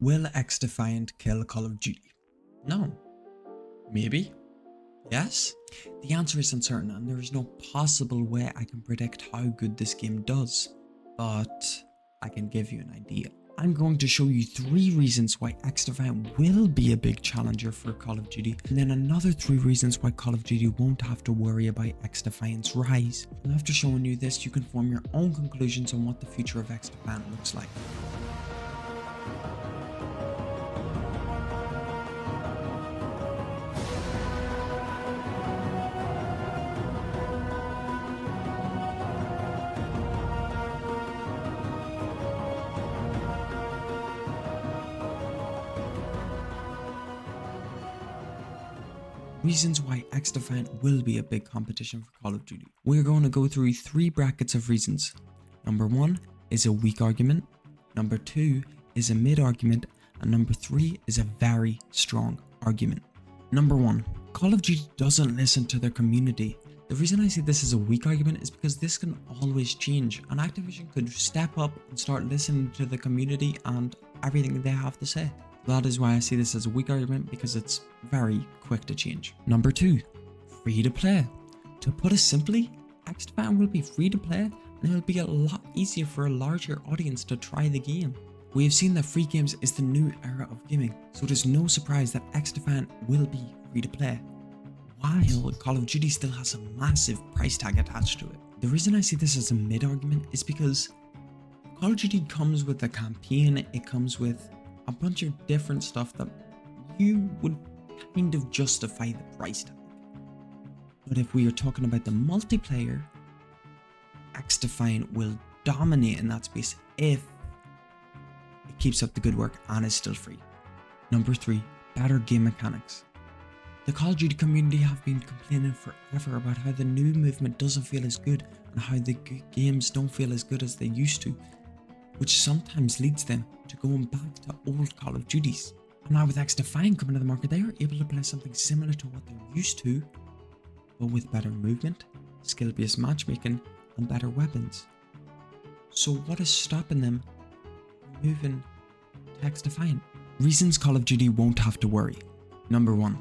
Will Xdefiant kill Call of Duty? No. Maybe? Yes? The answer is uncertain and there is no possible way I can predict how good this game does, but I can give you an idea. I'm going to show you 3 reasons why Xdefiant will be a big challenger for Call of Duty, and then another 3 reasons why Call of Duty won't have to worry about Xdefiant's rise. And after showing you this, you can form your own conclusions on what the future of Xdefiant looks like. Reasons why Xdefiant will be a big competition for Call of Duty. We're going to go through 3 brackets of reasons. Number 1 is a weak argument, number 2 is a mid argument, and number 3 is a very strong argument. Number 1, Call of Duty doesn't listen to their community. The reason I say this is a weak argument is because this can always change, and Activision could step up and start listening to the community and everything they have to say. That is why I see this as a weak argument, because it's very quick to change. Number 2, free to play. To put it simply, Xdefiant will be free to play and it will be a lot easier for a larger audience to try the game. We have seen that free games is the new era of gaming, so it is no surprise that Xdefiant will be free to play, while Call of Duty still has a massive price tag attached to it. The reason I see this as a mid argument is because Call of Duty comes with a campaign, it comes with a bunch of different stuff that you would kind of justify the price tag. But if we are talking about the multiplayer, Xdefiant will dominate in that space if it keeps up the good work and is still free. Number 3, better game mechanics. The Call of Duty community have been complaining forever about how the new movement doesn't feel as good and how the games don't feel as good as they used to, which sometimes leads them to going back to old Call of Duties. And now with Xdefiant coming to the market, they are able to play something similar to what they're used to, but with better movement, skill-based matchmaking, and better weapons. So what is stopping them from moving to Xdefiant? Reasons Call of Duty won't have to worry. Number 1,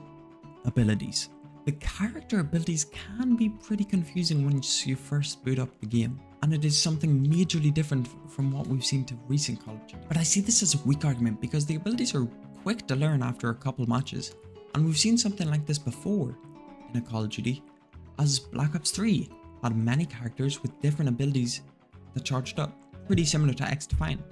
abilities. The character abilities can be pretty confusing once you first boot up the game, and it is something majorly different from what we've seen to recent Call of Duty. But I see this as a weak argument because the abilities are quick to learn after a couple matches, and we've seen something like this before in a Call of Duty, as Black Ops 3 had many characters with different abilities that charged up, pretty similar to Xdefiant.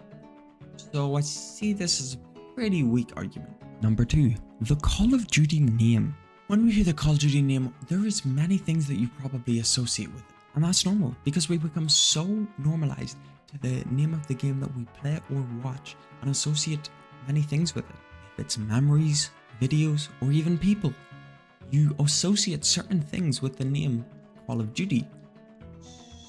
So I see this as a pretty weak argument. Number 2, the Call of Duty name. When we hear the Call of Duty name, there is many things that you probably associate with it. And that's normal, because we become so normalized to the name of the game that we play or watch and associate many things with it. If it's memories, videos, or even people, you associate certain things with the name Call of Duty.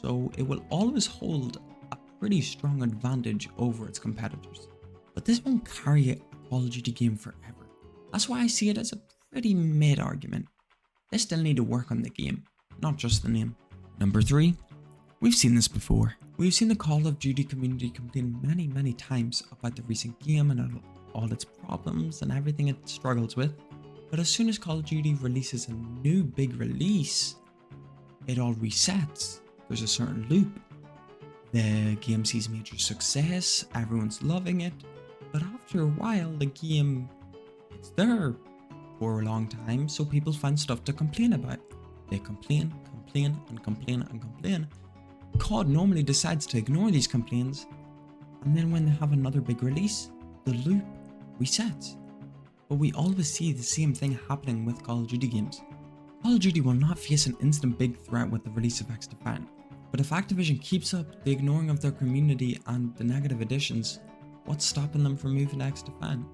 So it will always hold a pretty strong advantage over its competitors. But this won't carry a Call of Duty game forever. That's why I see it as a pretty mid argument. They still need to work on the game, not just the name. Number 3, we've seen this before. We've seen the Call of Duty community complain many times about the recent game and all its problems and everything it struggles with. But as soon as Call of Duty releases a new big release, it all resets. There's a certain loop. The game sees major success, everyone's loving it, but after a while the game, it's there for a long time, so people find stuff to complain about. They complain. COD normally decides to ignore these complaints, and then when they have another big release, the loop resets. But we always see the same thing happening with Call of Duty games. Call of Duty will not face an instant big threat with the release of Xdefiant, but if Activision keeps up the ignoring of their community and the negative additions, what's stopping them from moving to Xdefiant?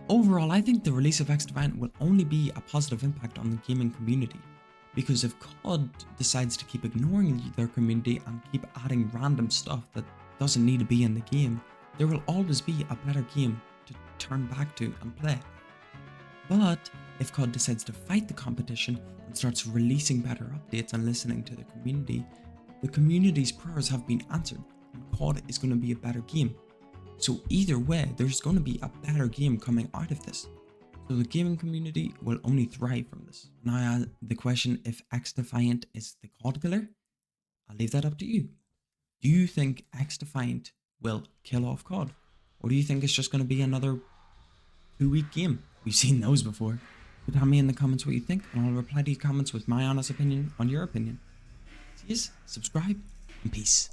Overall, I think the release of Xdefiant will only be a positive impact on the gaming community, because if COD decides to keep ignoring their community and keep adding random stuff that doesn't need to be in the game, there will always be a better game to turn back to and play. But if COD decides to fight the competition and starts releasing better updates and listening to the community's prayers have been answered, and COD is going to be a better game. So either way, there's going to be a better game coming out of this. So the gaming community will only thrive from this. Now the question, if Xdefiant is the COD killer, I'll leave that up to you. Do you think Xdefiant will kill off COD? Or do you think it's just going to be another 2-week game? We've seen those before. So tell me in the comments what you think, and I'll reply to your comments with my honest opinion on your opinion. See you, subscribe, and peace.